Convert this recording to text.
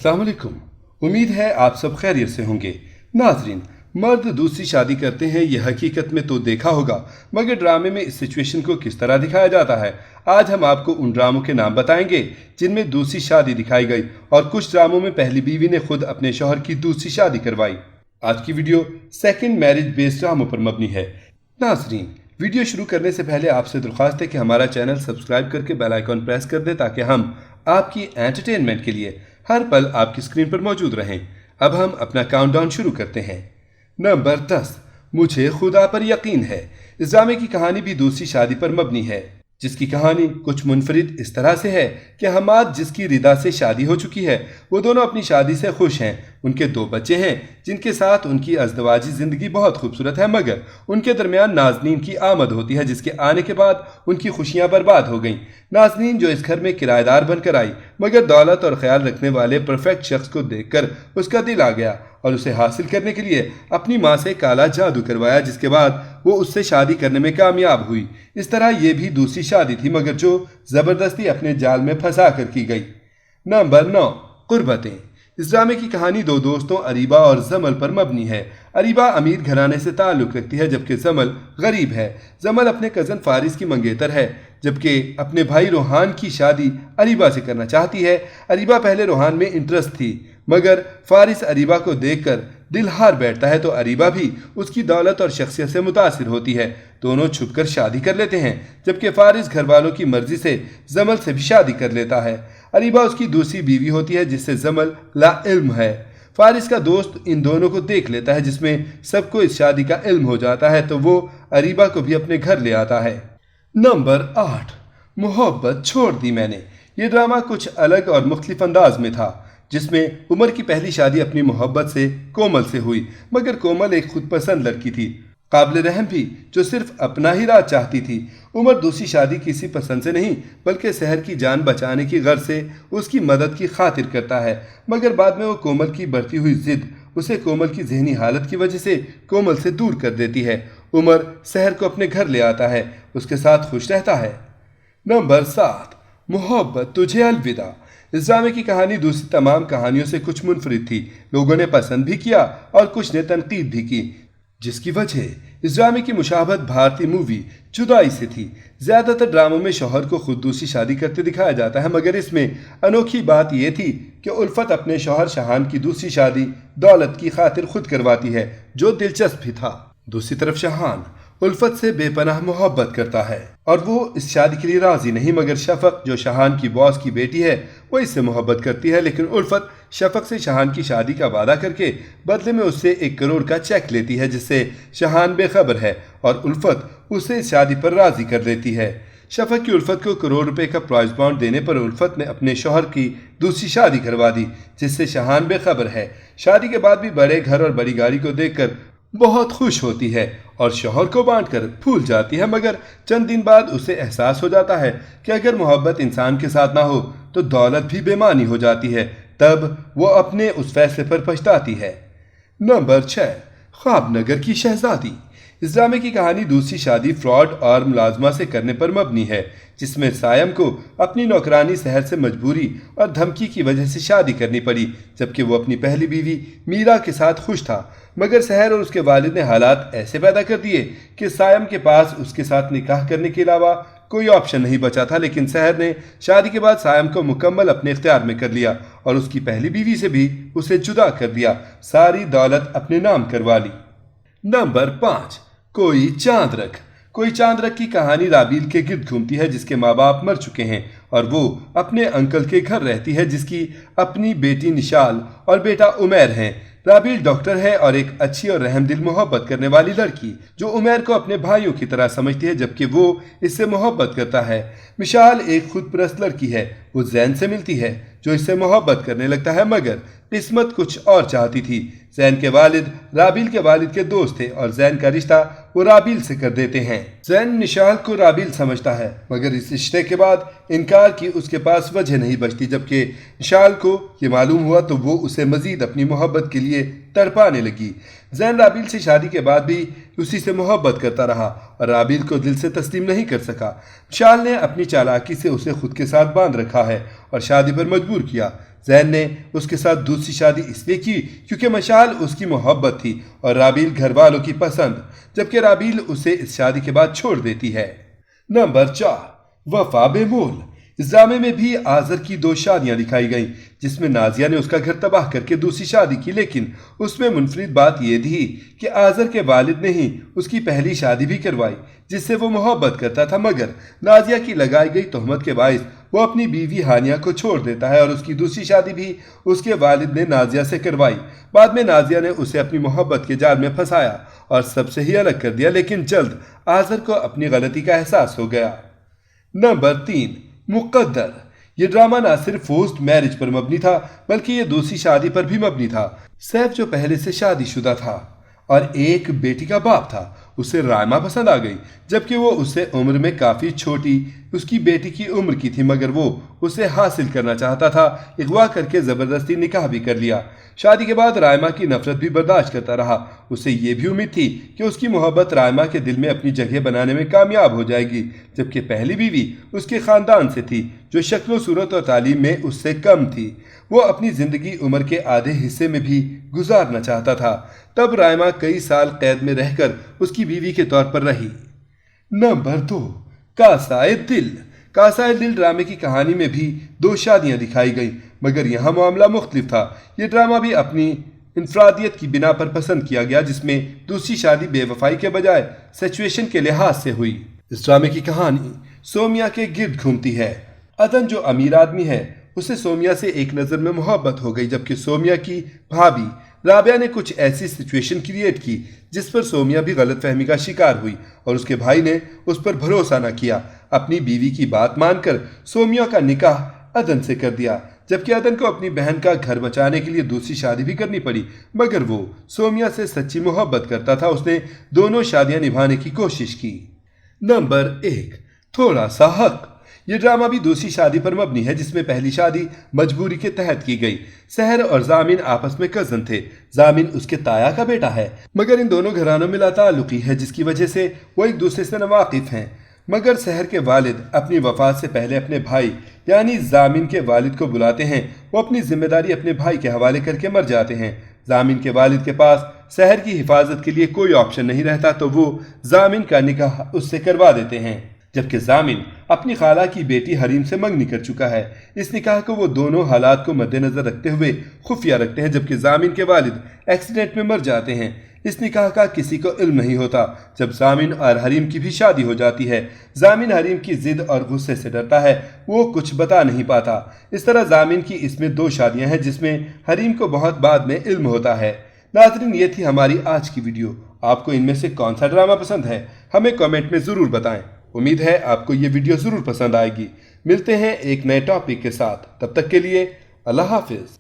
अस्सलाम वालेकुम। उम्मीद है आप सब खैरियत से होंगे। नाजरीन, मर्द दूसरी शादी करते हैं ये हकीकत में तो देखा होगा, मगर ड्रामे में इस सिचुएशन को किस तरह दिखाया जाता है। आज हम आपको उन ड्रामों के नाम बताएंगे जिनमें दूसरी शादी दिखाई गई, और कुछ ड्रामों में पहली बीवी ने खुद अपने शौहर की दूसरी शादी करवाई। आज की वीडियो सेकंड मैरिज बेस्ड ड्रामों पर मबनी है। नाजरीन, वीडियो शुरू करने से पहले आपसे दरख्वास्त है कि हमारा चैनल सब्सक्राइब करके बेल आइकॉन प्रेस कर दें ताकि हम आपकी एंटरटेनमेंट के लिए हर पल आपकी स्क्रीन पर मौजूद रहें। अब हम अपना काउंटडाउन शुरू करते हैं। नंबर 10, मुझे खुदा पर यकीन है। इस ड्रामे की कहानी भी दूसरी शादी पर मबनी है, जिसकी कहानी कुछ मुनफरिद इस तरह से है कि हमाद, जिसकी रिदा से शादी हो चुकी है, वो दोनों अपनी शादी से खुश हैं। उनके 2 बच्चे हैं जिनके साथ उनकी अज़दवाजी ज़िंदगी बहुत खूबसूरत है, मगर उनके दरमियान नाज़नीन की आमद होती है, जिसके आने के बाद उनकी खुशियां बर्बाद हो गईं। नाज़नीन जो इस घर में किराएदार बनकर आई, मगर दौलत और ख्याल रखने वाले परफेक्ट शख्स को देखकर उसका दिल आ गया और उसे हासिल करने के लिए अपनी माँ से काला जादू करवाया, जिसके बाद वो उससे शादी करने में कामयाब हुई। इस तरह ये भी दूसरी शादी थी, मगर जो ज़बरदस्ती अपने जाल में फंसा कर की गई। नंबर 9, कुर्बतें। इस ड्रामे की कहानी 2 दोस्तों अरीबा और जमल पर मबनी है। अरीबा अमीर घराने से ताल्लुक़ रखती है, जबकि जमल गरीब है। जमल अपने कज़न फारिस की मंगेतर है, जबकि अपने भाई रोहान की शादी अरीबा से करना चाहती है। अरीबा पहले रोहान में इंटरेस्ट थी, मगर फारिस अरीबा को देखकर दिल हार बैठता है, तो अरीबा भी उसकी दौलत और शख्सियत से मुतासिर होती है। दोनों छुपकर शादी कर लेते हैं, जबकि फारिस घर वालों की मर्जी से जमल से भी शादी कर लेता है। अरीबा उसकी दूसरी बीवी होती है, जिससे जमल लाइल्म है। फारिस का दोस्त इन दोनों को देख लेता है, जिसमें सबको इस शादी का इल्म हो जाता है, तो वो अरीबा को भी अपने घर ले आता है। नंबर 8, मोहब्बत छोड़ दी मैंने। ये ड्रामा कुछ अलग और मुख्तलिफ अंदाज में था, जिसमें उमर की पहली शादी अपनी मोहब्बत से कोमल से हुई, मगर कोमल एक खुद पसंद लड़की थी, काबिल रहम भी, जो सिर्फ अपना ही राज चाहती थी। उमर दूसरी शादी किसी पसंद से नहीं, बल्कि शहर की जान बचाने की गर्ज से उसकी मदद की खातिर करता है, मगर बाद में वो कोमल की बढ़ती हुई जिद उसे कोमल की जहनी हालत की वजह से कोमल से दूर कर देती है। उमर शहर को अपने घर ले आता है, उसके साथ खुश रहता है। नंबर 7, मोहब्बत तुझे अलविदा। इस ड्रामे की कहानी दूसरी तमाम कहानियों से कुछ मुनफरिद थी। लोगों ने पसंद भी किया और कुछ ने तनकीद भी की, जिसकी वजह इस ड्रामे की मुशाबहत भारतीय मूवी जुदाई से थी। ज़्यादातर ड्रामों में शौहर को खुद दूसरी शादी करते दिखाया जाता है, मगर इसमें अनोखी बात यह थी कि उल्फत अपने शौहर शहान की दूसरी शादी दौलत की खातिर खुद करवाती है, जो दिलचस्प भी था। दूसरी तरफ शहान उल्फत से बेपनाह मोहब्बत करता है और वो इस शादी के लिए राजी नहीं, मगर शफक, जो शहान की बॉस की बेटी है, वो इससे मोहब्बत करती है। लेकिन उल्फत शफक से शहान की शादी का वादा करके बदले में उससे 1 करोड़ का चेक लेती है, जिससे शहान बेखबर है और उल्फत उसे इस शादी पर राजी कर लेती है। शफक की उल्फत को 1 करोड़ रुपए का प्राइज बॉन्ड देने पर उल्फत ने अपने शौहर की दूसरी शादी करवा दी, जिससे शहान बेखबर है। शादी के बाद भी बड़े घर और बड़ी गाड़ी को देखकर बहुत खुश होती है और शौहर को बांटकर भूल जाती है, मगर चंद दिन बाद उसे एहसास हो जाता है कि अगर मोहब्बत इंसान के साथ ना हो तो दौलत भी बेमानी हो जाती है। तब वो अपने उस फैसले पर पछताती है। नंबर 6, ख्वाबनगर की शहजादी। इस ड्रामे की कहानी दूसरी शादी फ्रॉड और मुलाजमा से करने पर मबनी है, जिसमें सायम को अपनी नौकरानी शहर से मजबूरी और धमकी की वजह से शादी करनी पड़ी, जबकि वो अपनी पहली बीवी मीरा के साथ खुश था। मगर शहर और उसके वालिद ने हालात ऐसे पैदा कर दिए कि सायम के पास उसके साथ निकाह करने के अलावा कोई ऑप्शन नहीं बचा था। लेकिन शहर ने शादी के बाद सायम को मुकम्मल अपने इख्तियार में कर लिया और उसकी पहली बीवी से भी उसे जुदा कर दिया, सारी दौलत अपने नाम करवा ली। नंबर 5, कोई चांद रख। कोई चांद रख की कहानी राबील के गिर्द घूमती है, जिसके माँ बाप मर चुके हैं और वो अपने अंकल के घर रहती है, जिसकी अपनी बेटी निशाल और बेटा उमैर हैं। राबील डॉक्टर है और एक अच्छी और रहमदिल मोहब्बत करने वाली लड़की, जो उमैर को अपने भाइयों की तरह समझती है, जबकि वो इससे मोहब्बत करता है। मिशाल एक खुदपरस्त लड़की है, वो जैन से मिलती है, जो इससे मोहब्बत करने लगता है, मगर किस्मत कुछ और चाहती थी। जैन के वालिद राबील के वालिद के दोस्त थे और जैन का रिश्ता वो राबील से कर देते हैं। जैन निशाल को राबील समझता है, मगर इस रिश्ते के बाद इनकार की उसके पास वजह नहीं बचती। जबकि निशाल को ये मालूम हुआ तो वो उसे मजीद अपनी मोहब्बत के लिए तड़पाने लगी। जैन राबील से शादी के बाद भी उसी से मोहब्बत करता रहा और राबील को दिल से तस्लीम नहीं कर सका। निशाल ने अपनी चालाकी से उसे खुद के साथ बांध रखा है और शादी पर मजबूर किया। زین نے اس کے ساتھ دوسری شادی اس لیے کی کیونکہ مشال اس کی محبت تھی اور رابیل گھر والوں کی پسند، جبکہ رابیل اسے اس شادی کے بعد چھوڑ دیتی ہے۔ نمبر 4، وفا بے مول۔ اس ڈرامے میں بھی آزر کی 2 شادیاں دکھائی گئیں، جس میں نازیہ نے اس کا گھر تباہ کر کے دوسری شادی کی، لیکن اس میں منفرد بات یہ تھی کہ آزر کے والد نے ہی اس کی پہلی شادی بھی کروائی جس سے وہ محبت کرتا تھا، مگر نازیہ کی لگائی گئی تہمت کے باعث وہ اپنی بیوی ہانیہ کو چھوڑ دیتا ہے اور اس کی دوسری شادی بھی اس کے والد نے نازیہ سے کروائی۔ بعد میں نازیہ نے اسے اپنی محبت کے جال میں پھنسایا اور سب سے ہی الگ کر دیا، لیکن جلد آزر کو اپنی غلطی کا احساس ہو گیا۔ نمبر 3، مقدر۔ یہ ڈرامہ نہ صرف فورسڈ میرج پر مبنی تھا بلکہ یہ دوسری شادی پر بھی مبنی تھا۔ سیف جو پہلے سے شادی شدہ تھا اور ایک بیٹی کا باپ تھا، اسے رائمہ پسند آ گئی، جبکہ وہ اس سے عمر میں کافی چھوٹی اس کی بیٹی کی عمر کی تھی، مگر وہ اسے حاصل کرنا چاہتا تھا، اغوا کر کے زبردستی نکاح بھی کر لیا۔ شادی کے بعد رائمہ کی نفرت بھی برداشت کرتا رہا، اسے یہ بھی امید تھی کہ اس کی محبت رائمہ کے دل میں اپنی جگہ بنانے میں کامیاب ہو جائے گی، جبکہ پہلی بیوی اس کے خاندان سے تھی جو شکل و صورت اور تعلیم میں اس سے کم تھی۔ وہ اپنی زندگی عمر کے آدھے حصے میں بھی گزارنا چاہتا تھا، تب رائمہ کئی سال قید میں رہ کر اس کی بیوی کے طور پر رہی۔ نمبر 2، کاسائے دل۔ کاسائے دل ڈرامے کی کہانی میں بھی 2 شادیاں دکھائی گئیں، مگر یہاں معاملہ مختلف تھا۔ یہ ڈرامہ بھی اپنی انفرادیت کی بنا پر پسند کیا گیا، جس میں دوسری شادی بے وفائی کے بجائے سچویشن کے لحاظ سے ہوئی۔ اس ڈرامے کی کہانی سومیا کے گرد گھومتی ہے۔ عدن جو امیر آدمی ہے، اسے سومیا سے ایک نظر میں محبت ہو گئی، جبکہ سومیا کی بھابھی رابعہ نے کچھ ایسی سچویشن کریٹ کی جس پر سومیا بھی غلط فہمی کا شکار ہوئی اور اس کے بھائی نے اس پر بھروسہ نہ کیا۔ اپنی بیوی کی بات مان کر سومیا کا نکاح عدن سے کر دیا، جبکہ عدن کو اپنی بہن کا گھر بچانے کے لیے دوسری شادی بھی کرنی پڑی، مگر وہ سومیا سے سچی محبت کرتا تھا، اس نے دونوں شادیاں نبھانے کی کوشش کی۔ نمبر 1، تھوڑا سا حق۔ یہ ڈرامہ بھی دوسری شادی پر مبنی ہے، جس میں پہلی شادی مجبوری کے تحت کی گئی۔ سحر اور زامن آپس میں کزن تھے۔ زامن اس کے تایا کا بیٹا ہے، مگر ان دونوں گھرانوں میں لاتعلقی ہے، جس کی وجہ سے وہ ایک دوسرے سے ناواقف ہیں۔ مگر سحر کے والد اپنی وفات سے پہلے اپنے بھائی یعنی زامن کے والد کو بلاتے ہیں، وہ اپنی ذمہ داری اپنے بھائی کے حوالے کر کے مر جاتے ہیں۔ زامن کے والد کے پاس سحر کی حفاظت کے لیے کوئی آپشن نہیں رہتا، تو وہ زامن کا نکاح اس سے کروا دیتے ہیں، جبکہ زامن اپنی خالہ کی بیٹی حریم سے منگنی کر چکا ہے۔ اس نکاح کو وہ دونوں حالات کو مد نظر رکھتے ہوئے خفیہ رکھتے ہیں، جبکہ زامن کے والد ایکسیڈنٹ میں مر جاتے ہیں۔ اس نکاح کا کسی کو علم نہیں ہوتا۔ جب زامن اور حریم کی بھی شادی ہو جاتی ہے، زامن حریم کی ضد اور غصے سے ڈرتا ہے، وہ کچھ بتا نہیں پاتا۔ اس طرح زامن کی اس میں 2 شادیاں ہیں، جس میں حریم کو بہت بعد میں علم ہوتا ہے۔ ناظرین، یہ تھی ہماری آج کی ویڈیو۔ آپ کو ان میں سے کون سا ڈرامہ پسند ہے، ہمیں کامنٹ میں ضرور بتائیں۔ امید ہے آپ کو یہ ویڈیو ضرور پسند آئے گی۔ ملتے ہیں ایک نئے ٹاپک کے ساتھ، تب تک کے لیے اللہ حافظ۔